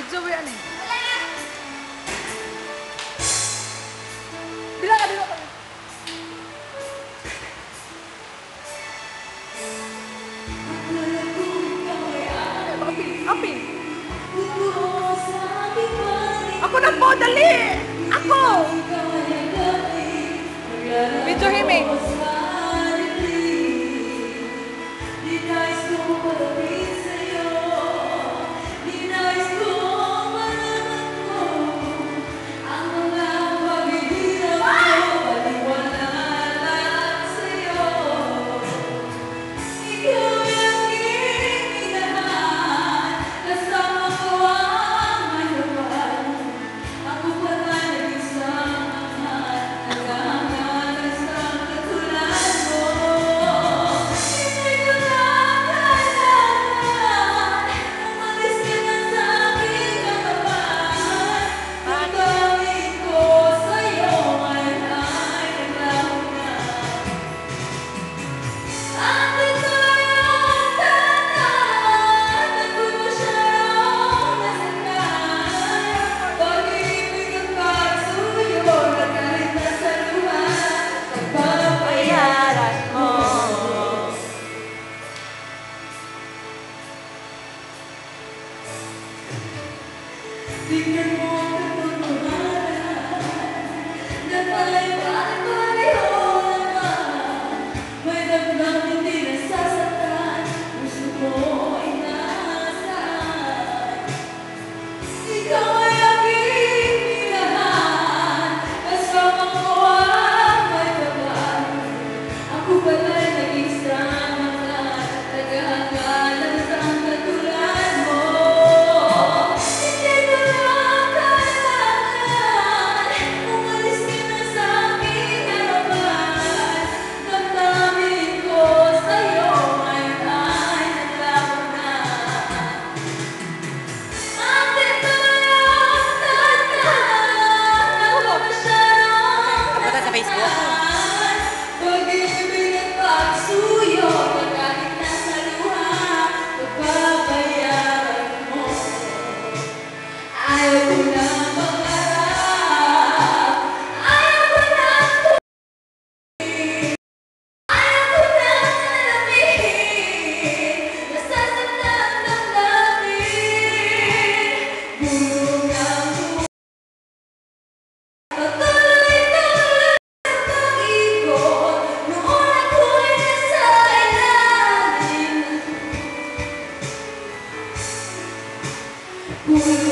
Video ba yan eh? Dila ka, dila ka. Apin. Ako na po, dali! Ako! Video him eh. Tingnan mo ang katotohanan na tayo ay pareho naman. May damdam hindi nasasaktan, puso mo ay nasaan. Ikaw ay aking minahan, kasama ko ang may babae. Ako pala'y naging sama ka, nag-aakalan sa ang katulad mo. Ooh.